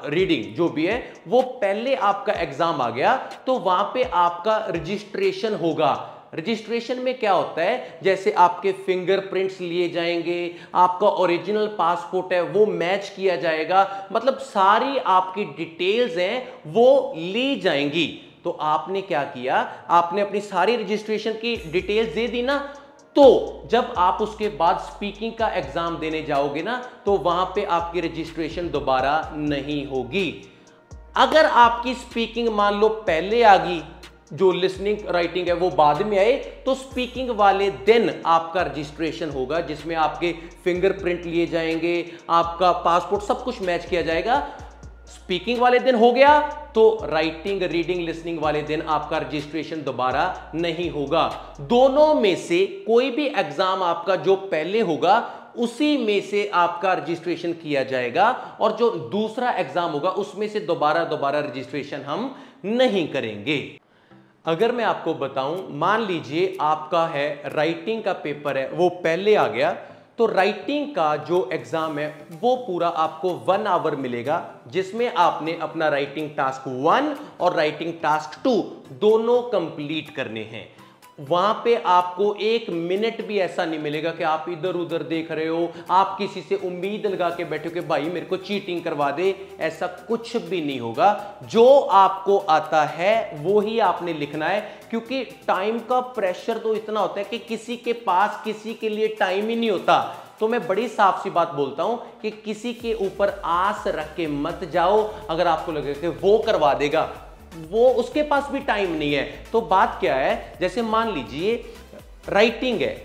रीडिंग जो भी है, वो पहले आपका एग्जाम आ गया, तो वहां पे आपका रजिस्ट्रेशन होगा। रजिस्ट्रेशन में क्या होता है, जैसे आपके फिंगरप्रिंट्स लिए जाएंगे, आपका ओरिजिनल पासपोर्ट है वो मैच किया जाएगा, मतलब सारी आपकी डिटेल्स हैं वो ली जाएंगी। तो आपने क्या किया, आपने अपनी सारी रजिस्ट्रेशन की डिटेल्स दे दी ना, तो जब आप उसके बाद स्पीकिंग का एग्जाम देने जाओगे ना, तो वहां पे आपकी रजिस्ट्रेशन दोबारा नहीं होगी। अगर आपकी स्पीकिंग मान लो पहले आ गई, जो लिसनिंग राइटिंग है वो बाद में आए, तो स्पीकिंग वाले दिन आपका रजिस्ट्रेशन होगा, जिसमें आपके फिंगरप्रिंट लिए जाएंगे, आपका पासपोर्ट, सब कुछ मैच किया जाएगा। स्पीकिंग वाले दिन हो गया तो राइटिंग, रीडिंग, लिसनिंग वाले दिन आपका रजिस्ट्रेशन दोबारा नहीं होगा। दोनों में से कोई भी एग्जाम आपका जो पहले होगा उसी में से आपका रजिस्ट्रेशन किया जाएगा, और जो दूसरा एग्जाम होगा उसमें से दोबारा रजिस्ट्रेशन हम नहीं करेंगे। अगर मैं आपको बताऊं, मान लीजिए आपका है राइटिंग का पेपर है, वो पहले आ गया, तो राइटिंग का जो एग्जाम है वो पूरा आपको 1 आवर मिलेगा, जिसमें आपने अपना राइटिंग टास्क 1 और राइटिंग टास्क 2 दोनों कंप्लीट करने हैं। वहां पे आपको 1 मिनट भी ऐसा नहीं मिलेगा कि आप इधर उधर देख रहे हो, आप किसी से उम्मीद लगा के बैठे हो कि भाई मेरे को चीटिंग करवा दे, ऐसा कुछ भी नहीं होगा। जो आपको आता है वो ही आपने लिखना है, क्योंकि टाइम का प्रेशर तो इतना होता है कि किसी के पास किसी के लिए टाइम ही नहीं होता। तो मैं बड़ी साफ सी बात बोलता हूं कि किसी के ऊपर आस रख के मत जाओ। अगर आपको लगे कि वो करवा देगा, वो उसके पास भी टाइम नहीं है। तो बात क्या है, जैसे मान लीजिए राइटिंग है,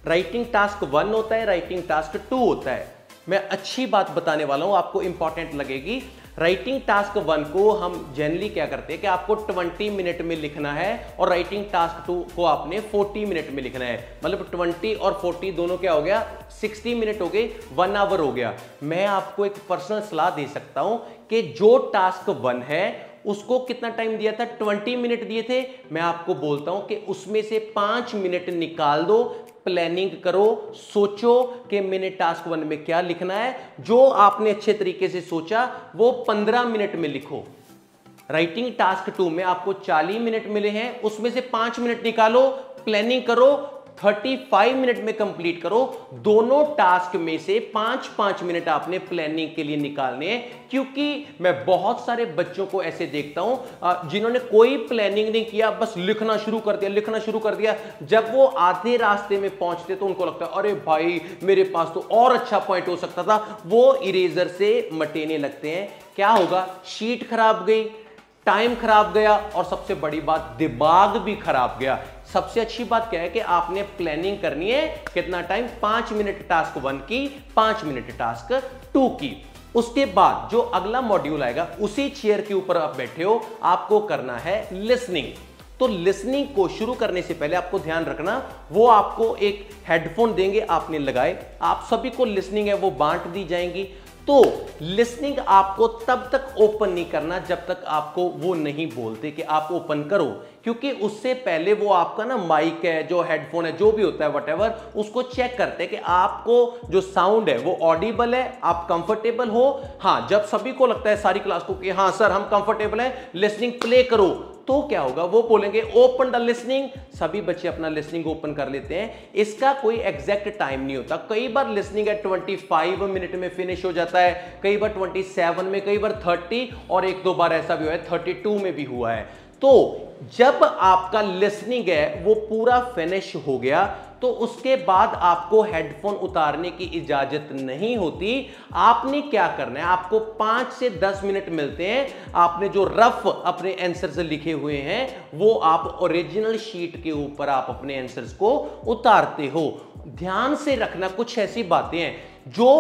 राइटिंग टास्क 1 होता है, राइटिंग टास्क 2 होता है। मैं अच्छी बात बताने वाला हूं, आपको इंपॉर्टेंट लगेगी। राइटिंग टास्क 1 को हम जनरली क्या करते हैं कि आपको 20 मिनट में लिखना है, और राइटिंग टास्क 2 को आपने 40 मिनट में लिखना है। मतलब 20 और 40 दोनों क्या हो गया, 60 मिनट हो गए, 1 आवर हो गया। मैं आपको एक पर्सनल सलाह दे सकता हूं कि जो टास्क 1 है उसको कितना टाइम दिया था, 20 मिनट दिए थे। मैं आपको बोलता हूं कि उसमें से 5 मिनट निकाल दो, प्लानिंग करो, सोचो कि मैंने टास्क 1 में क्या लिखना है। जो आपने अच्छे तरीके से सोचा वो 15 मिनट में लिखो। राइटिंग टास्क 2 में आपको 40 मिनट मिले हैं, उसमें से 5 मिनट निकालो, प्लानिंग करो, 35 मिनट में कंप्लीट करो। दोनों टास्क में से 5-5 मिनट आपने प्लानिंग के लिए निकालने हैं, क्योंकि मैं बहुत सारे बच्चों को ऐसे देखता हूं जिन्होंने कोई प्लानिंग नहीं किया, बस लिखना शुरू कर दिया। जब वो आधे रास्ते में पहुंचते तो उनको लगता है अरे भाई मेरे पास तो और अच्छा पॉइंट हो सकता था, वो इरेजर से मटेने लगते हैं। क्या होगा, शीट खराब गई, टाइम खराब गया, और सबसे बड़ी बात दिमाग भी खराब गया। सबसे अच्छी बात क्या है कि आपने प्लानिंग करनी है, कितना टाइम, 5 मिनट टास्क 1 की, 5 मिनट टास्क 2 की। उसके बाद जो अगला मॉड्यूल आएगा, उसी चेयर के ऊपर आप बैठे हो, आपको करना है लिसनिंग। तो लिसनिंग को शुरू करने से पहले आपको ध्यान रखना, वो आपको एक हेडफोन देंगे, आपने लगाए, आप सभी को लिसनिंग है वो बांट दी जाएंगी। तो लिसनिंग आपको तब तक ओपन नहीं करना जब तक आपको वो नहीं बोलते कि आप ओपन करो, क्योंकि उससे पहले वो आपका ना माइक है, जो हेडफोन है, जो भी होता है व्हाटएवर, उसको चेक करते हैं कि आपको जो साउंड है वो ऑडिबल है, आप कंफर्टेबल हो। हाँ, जब सभी को लगता है सारी क्लास को कि हाँ सर हम कंफर्टेबल हैं, लिसनिंग प्ले करो, तो क्या होगा, वो बोलेंगे ओपन द लिसनिंग। सभी बच्चे अपना लिसनिंग ओपन कर लेते हैं। इसका कोई एग्जैक्ट टाइम नहीं होता। कई बार लिसनिंग है 25 मिनट में फिनिश हो जाता है, कई बार 27 में, कई बार 30, और 1-2 बार ऐसा भी हुआ है 32 में भी हुआ है। तो जब आपका लिसनिंग है वो पूरा फिनिश हो गया, तो उसके बाद आपको हेडफोन उतारने की इजाजत नहीं होती। आपने क्या करना है, आपको 5 से 10 मिनट मिलते हैं। आपने जो रफ अपने आंसर्स लिखे हुए हैं वो आप ओरिजिनल शीट के ऊपर आप अपने आंसर्स को उतारते हो। ध्यान से रखना, कुछ ऐसी बातें हैं जो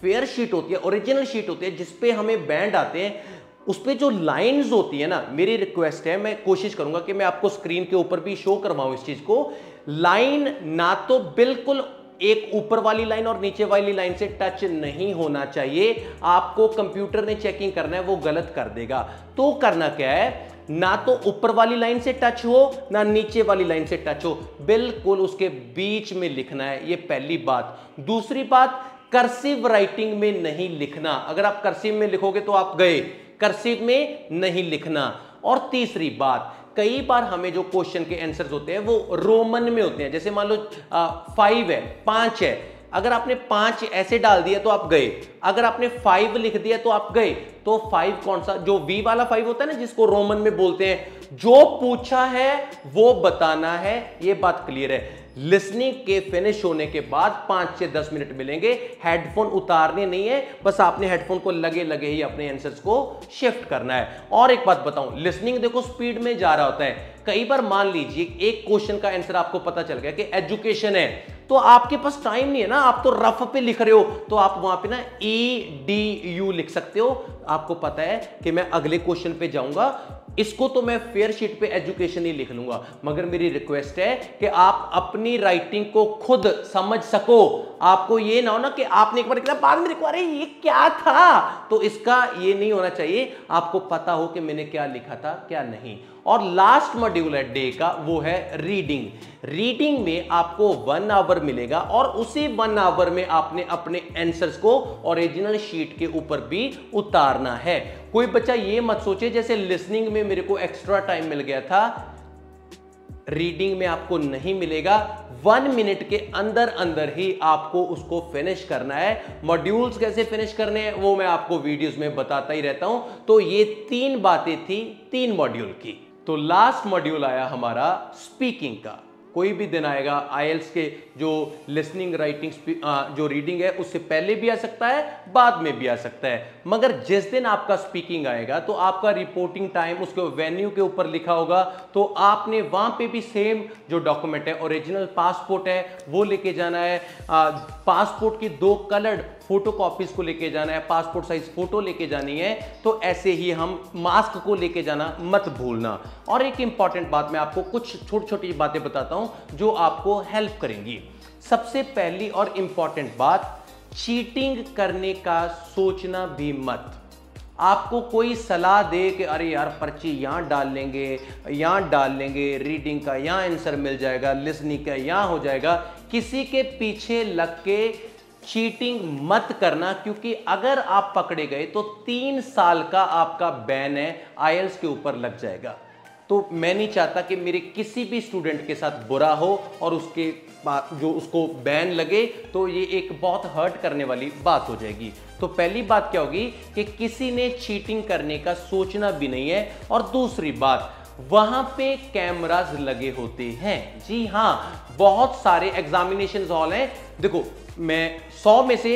फेयर शीट होती है, ओरिजिनल शीट होती है, जिसपे हमें बैंड आते हैं, उस पे जो लाइंस होती है ना, मेरी रिक्वेस्ट है, मैं कोशिश करूंगा कि मैं आपको स्क्रीन के ऊपर भी शो करवाऊं इस चीज को। लाइन ना तो बिल्कुल एक ऊपर वाली लाइन और नीचे वाली लाइन से टच नहीं होना चाहिए। आपको कंप्यूटर ने चेकिंग करना है, वो गलत कर देगा। तो करना क्या है, ना तो ऊपर वाली लाइन से टच हो, ना नीचे वाली लाइन से टच हो, बिल्कुल उसके बीच में लिखना है। ये पहली बात। दूसरी बात, कर्सिव राइटिंग में नहीं लिखना। अगर आप कर्सिव में लिखोगे तो आप गए, कर्सिव में नहीं लिखना। और तीसरी बात, कई बार हमें जो क्वेश्चन के आंसर्स होते हैं वो रोमन में होते हैं। जैसे मान लो 5 है, 5 है, अगर आपने 5 ऐसे डाल दिया तो आप गए, अगर आपने 5 लिख दिया तो आप गए। तो 5 कौन सा, जो V वाला 5 होता है ना, जिसको रोमन में बोलते हैं, जो पूछा है वो बताना है। ये बात क्लियर है। लिसनिंग के फिनिश होने के बाद 5 से 10 मिनट मिलेंगे। हेडफोन उतारने नहीं है, बस आपने हेडफोन को लगे लगे ही अपने आंसर्स को शिफ्ट करना है। और एक बात बताऊं, लिसनिंग देखो स्पीड में जा रहा होता है। कई बार मान लीजिए एक क्वेश्चन का आंसर आपको पता चल गया कि एजुकेशन है, तो आपके पास टाइम नहीं है ना, आप तो रफ पे लिख रहे हो, तो आप वहां पे ना EDU लिख सकते हो। आपको पता है कि मैं अगले क्वेश्चन पे जाऊंगा, इसको तो मैं फेयर शीट पे एजुकेशन ही लिख लूंगा, मगर मेरी रिक्वेस्ट है कि आप अपनी राइटिंग को खुद समझ सको। आपको ये ना हो ना कि आपने एक बार लिखा बाद में अरे ये क्या था, तो इसका ये नहीं होना चाहिए। आपको पता हो कि मैंने क्या लिखा था क्या नहीं। और लास्ट मॉड्यूल है डे का, वो है रीडिंग। रीडिंग में आपको 1 आवर मिलेगा और उसी 1 आवर में आपने अपने आंसर्स को ओरिजिनल शीट के ऊपर भी उतारना है। कोई बच्चा ये मत सोचे जैसे लिसनिंग में मेरे को एक्स्ट्रा टाइम मिल गया था, रीडिंग में आपको नहीं मिलेगा। 1 मिनट के अंदर अंदर ही आपको उसको फिनिश करना है। मॉड्यूल्स कैसे फिनिश करने हैं वो मैं आपको वीडियोस में बताता ही रहता हूं। तो ये 3 बातें थी 3 मॉड्यूल की। तो लास्ट मॉड्यूल आया हमारा स्पीकिंग का। कोई भी दिन आएगा आईएलटीएस के जो लिसनिंग राइटिंग जो रीडिंग है उससे पहले भी आ सकता है, बाद में भी आ सकता है, मगर जिस दिन आपका स्पीकिंग आएगा तो आपका रिपोर्टिंग टाइम उसके वेन्यू के ऊपर लिखा होगा। तो आपने वहां पे भी सेम जो डॉक्यूमेंट है, ओरिजिनल पासपोर्ट है वो लेके जाना है, पासपोर्ट की 2 कलर्ड फोटो कॉपीज को लेके जाना है, पासपोर्ट साइज फोटो लेके जानी है। तो ऐसे ही हम मास्क को लेके जाना मत भूलना। और एक इंपॉर्टेंट बात मैं आपको कुछ छोटी छोटी बातें बताता हूं जो आपको हेल्प करेंगी। सबसे पहली और इंपॉर्टेंट बात, चीटिंग करने का सोचना भी मत। आपको कोई सलाह दे कि अरे यार पर्ची यहां डाल लेंगे, रीडिंग का यहां आंसर मिल जाएगा, लिसनिंग का यहां हो जाएगा, किसी के पीछे लग के चीटिंग मत करना, क्योंकि अगर आप पकड़े गए तो 3 साल का आपका बैन है, आईएलटीएस के ऊपर लग जाएगा। तो मैं नहीं चाहता कि मेरे किसी भी स्टूडेंट के साथ बुरा हो और उसके जो उसको बैन लगे, तो ये एक बहुत हर्ट करने वाली बात हो जाएगी। तो पहली बात क्या होगी कि किसी ने चीटिंग करने का सोचना भी नहीं है। और दूसरी बात, वहां पे कैमरास लगे होते हैं। जी हां, बहुत सारे एग्जामिनेशन हॉल हैं, देखो मैं 100 में से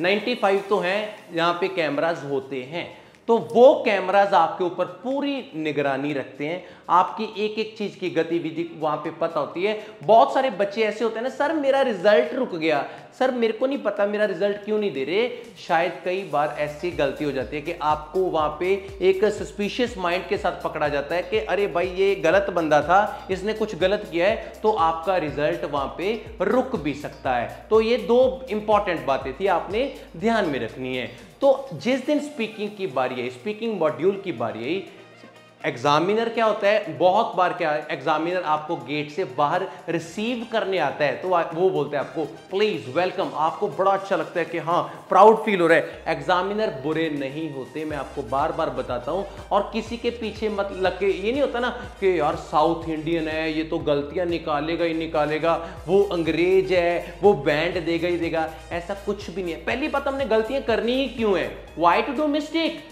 95 तो हैं जहां पे कैमरास होते हैं। तो वो कैमरास आपके ऊपर पूरी निगरानी रखते हैं, आपकी एक एक चीज की गतिविधि वहां पे पता होती है। बहुत सारे बच्चे ऐसे होते हैं ना, सर मेरा रिजल्ट रुक गया, सर मेरे को नहीं पता मेरा रिजल्ट क्यों नहीं दे रहे। शायद कई बार ऐसी गलती हो जाती है कि आपको वहां पे एक सस्पिशियस माइंड के साथ पकड़ा जाता है कि अरे भाई ये गलत बंदा था, इसने कुछ गलत किया है, तो आपका रिजल्ट वहां पे रुक भी सकता है। तो ये 2 इंपॉर्टेंट बातें थी, आपने ध्यान में रखनी है। तो जिस दिन स्पीकिंग की बारी है, स्पीकिंग मॉड्यूल की बारी है, एग्जामिनर क्या होता है, बहुत बार क्या है, एग्जामिनर आपको गेट से बाहर रिसीव करने आता है, तो वो बोलते हैं आपको प्लीज वेलकम, आपको बड़ा अच्छा लगता है कि हाँ प्राउड फील हो रहा है। एग्जामिनर बुरे नहीं होते, मैं आपको बार बार बताता हूं। और किसी के पीछे मत लग के, ये नहीं होता ना कि यार साउथ इंडियन है, ये तो गलतियां निकालेगा ही निकालेगा, वो अंग्रेज है, वो बैंड देगा ही देगा, ऐसा कुछ भी नहीं है। पहली बात, हमने गलतियां करनी ही क्यों है, व्हाई टू डू मिस्टेक,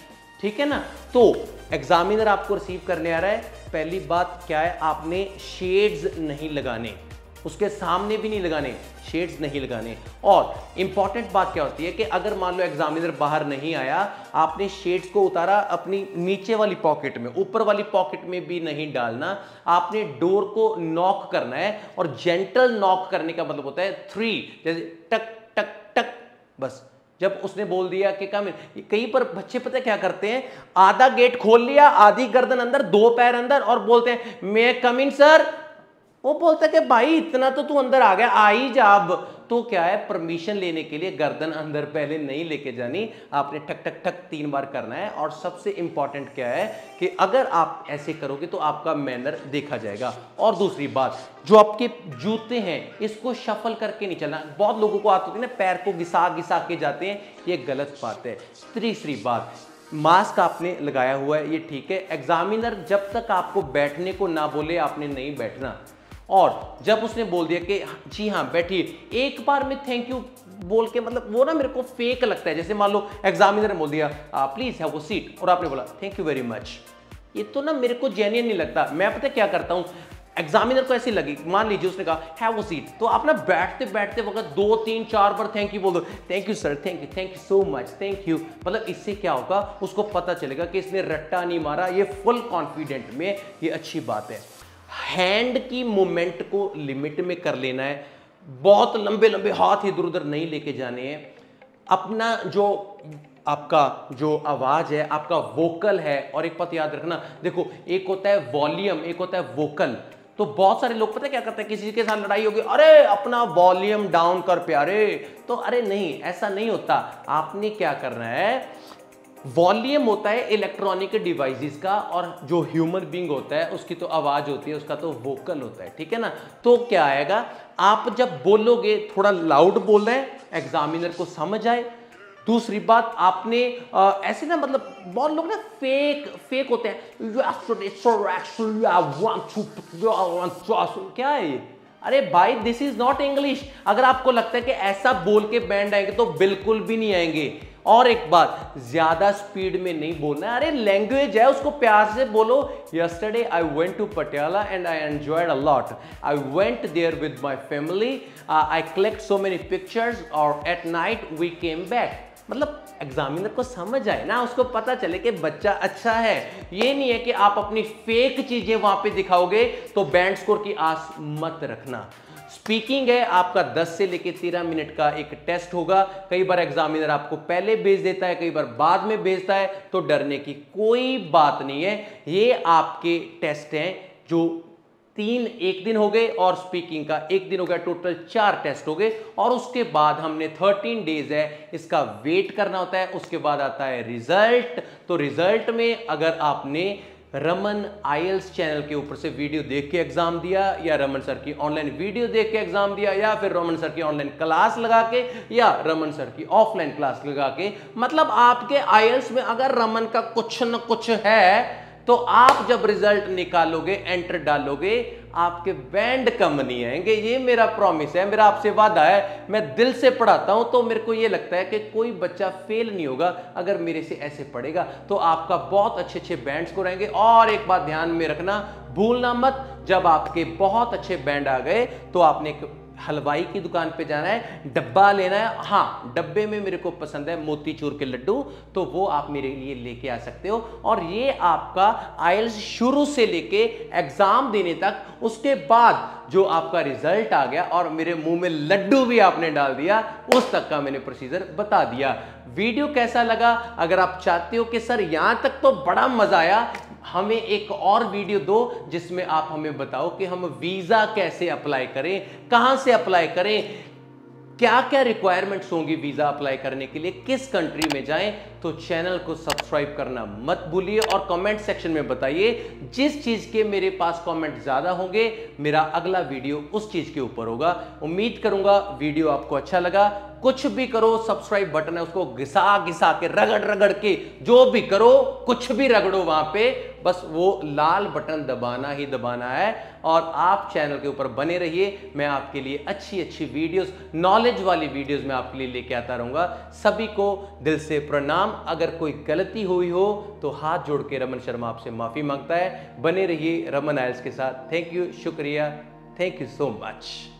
ठीक है ना। तो एग्जामिनर आपको रिसीव करने आ रहा है, पहली बात क्या है, आपने शेड्स नहीं लगाने, उसके सामने भी नहीं लगाने, शेड्स नहीं लगाने। और इंपॉर्टेंट बात क्या होती है कि अगर मान लो एग्जामिनर बाहर नहीं आया, आपने शेड्स को उतारा अपनी नीचे वाली पॉकेट में, ऊपर वाली पॉकेट में भी नहीं डालना। आपने डोर को नॉक करना है, और जेंटल नॉक करने का मतलब होता है 3, जैसे टक टक टक, बस। जब उसने बोल दिया कि कम, कई पर बच्चे पता है क्या करते हैं, आधा गेट खोल लिया, आधी गर्दन अंदर, 2 पैर अंदर, और बोलते हैं मे कम इन सर। वो बोलता है कि भाई इतना तो तू अंदर आ गया, आ ही जा अब। तो क्या है, परमिशन लेने के लिए गर्दन अंदर पहले नहीं लेके जानी, आपने ठक ठक ठक 3 बार करना है। और सबसे इंपॉर्टेंट क्या है कि अगर आप ऐसे करोगे तो आपका मैनर देखा जाएगा। और दूसरी बात, जो आपके जूते हैं इसको शफल करके नहीं चलना। बहुत लोगों को आदत होती है ना, पैर को घिसा घिसा के जाते हैं, ये गलत बात है। तीसरी बात, मास्क आपने लगाया हुआ है, ये ठीक है। एग्जामिनर जब तक आपको बैठने को ना बोले आपने नहीं बैठना। और जब उसने बोल दिया कि जी हाँ बैठिए, एक बार में थैंक यू बोल के मतलब वो ना मेरे को फेक लगता है। जैसे मान लो एग्जामिनर ने बोल दिया प्लीज हैव अ सीट और आपने बोला थैंक यू वेरी मच, ये तो ना मेरे को जेन्युइन नहीं लगता। मैं पता क्या करता हूं, एग्जामिनर को ऐसी लगी, मान लीजिए उसने कहा हैव अ सीट, तो आप ना बैठते बैठते वक्त 2 3 4 बार थैंक यू बोल दो, thank you sir, thank you so much, thank you. मतलब इससे क्या होगा, उसको पता चलेगा कि इसने रट्टा नहीं मारा, ये फुल कॉन्फिडेंट में, ये अच्छी बात है। हैंड की मूवमेंट को लिमिट में कर लेना है, बहुत लंबे लंबे हाथ इधर उधर नहीं लेके जाने हैं। अपना जो आपका जो आवाज है, आपका वोकल है, और एक बात याद रखना, देखो एक होता है वॉल्यूम, एक होता है वोकल। तो बहुत सारे लोग पता क्या करते हैं, किसी के साथ लड़ाई होगी, अरे अपना वॉल्यूम डाउन कर प्यारे, तो अरे नहीं, ऐसा नहीं होता। आपने क्या करना है, वॉल्यूम होता है इलेक्ट्रॉनिक डिवाइसेस का, और जो ह्यूमन बीइंग होता है उसकी तो आवाज होती है, उसका तो वोकल होता है, ठीक है ना। तो क्या आएगा, आप जब बोलोगे थोड़ा लाउड बोल रहे हैं, एग्जामिनर को समझ आए। दूसरी बात, आपने ऐसे ना मतलब बहुत लोग ना फेक होते हैं, क्या है ये, अरे भाई दिस इज नॉट इंग्लिश। अगर आपको लगता है कि ऐसा बोल के बैंड आएंगे तो बिल्कुल भी नहीं आएंगे। और एक बात, ज्यादा स्पीड में नहीं बोलना है, अरे लैंग्वेज है उसको प्यार से बोलो। Yesterday I went to Patiala and I enjoyed a lot, I went there with my family, I collect so many pictures और at night we came back. मतलब एग्जामिनर को समझ आए ना, उसको पता चले कि बच्चा अच्छा है। ये नहीं है कि आप अपनी फेक चीजें वहां पे दिखाओगे तो बैंड स्कोर की आस मत रखना। स्पीकिंग है आपका 10 से लेके 13 मिनट का एक टेस्ट होगा। कई बार एग्जामिनर आपको पहले भेज देता है, कई बार बाद में भेजता है, तो डरने की कोई बात नहीं है। ये आपके टेस्ट हैं जो 3 एक दिन हो गए और स्पीकिंग का 1 दिन हो गया, टोटल 4 टेस्ट हो गए। और उसके बाद हमने 13 डेज है इसका वेट करना होता है। उसके बाद आता है रिजल्ट। तो रिजल्ट में अगर आपने रमन आईएल्स चैनल के ऊपर से वीडियो देख के एग्जाम दिया, या रमन सर की ऑनलाइन वीडियो देख के एग्जाम दिया, या फिर रमन सर की ऑनलाइन क्लास लगा के, या रमन सर की ऑफलाइन क्लास लगा के, मतलब आपके आईएल्स में अगर रमन का कुछ न कुछ है, तो आप जब रिजल्ट निकालोगे, एंटर डालोगे, आपके बैंड कम नहीं आएंगे। ये मेरा प्रॉमिस है, मेरा आपसे वादा है। मैं दिल से पढ़ाता हूं, तो मेरे को ये लगता है कि कोई बच्चा फेल नहीं होगा अगर मेरे से ऐसे पढ़ेगा। तो आपका बहुत अच्छे बैंड स्कोर आएंगे। और एक बात ध्यान में रखना, भूलना मत, जब आपके बहुत अच्छे बैंड आ गए तो आपने एक हलवाई की दुकान पे जाना है, डब्बा लेना है। हाँ, डब्बे में मेरे को पसंद है मोतीचूर के लड्डू, तो वो आप मेरे लिए लेके आ सकते हो। और ये आपका आईएल्स शुरू से लेके एग्जाम देने तक, उसके बाद जो आपका रिजल्ट आ गया और मेरे मुंह में लड्डू भी आपने डाल दिया, उस तक का मैंने प्रोसीजर बता दिया। वीडियो कैसा लगा? अगर आप चाहते हो कि सर यहां तक तो बड़ा मजा आया, हमें एक और वीडियो दो जिसमें आप हमें बताओ कि हम वीजा कैसे अप्लाई करें, कहां से अप्लाई करें, क्या क्या रिक्वायरमेंट्स होंगी वीजा अप्लाई करने के लिए, किस कंट्री में जाएं। तो चैनल को सब्सक्राइब करना मत भूलिए और कमेंट सेक्शन में बताइए। जिस चीज के मेरे पास कमेंट ज्यादा होंगे, मेरा अगला वीडियो उस चीज के ऊपर होगा। उम्मीद करूंगा वीडियो आपको अच्छा लगा। कुछ भी करो, सब्सक्राइब बटन है उसको घिसा घिसा के, रगड़ रगड़ के, जो भी करो, कुछ भी रगड़ो वहां पे, बस वो लाल बटन दबाना ही दबाना है। और आप चैनल के ऊपर बने रहिए, मैं आपके लिए अच्छी अच्छी वीडियोस, नॉलेज वाली वीडियोस मैं आपके लिए लेके आता रहूंगा। सभी को दिल से प्रणाम। अगर कोई गलती हुई हो तो हाथ जोड़ के रमन शर्मा आपसे माफी मांगता है। बने रहिए रमन आईएल्स के साथ। थैंक यू, शुक्रिया, थैंक यू सो मच।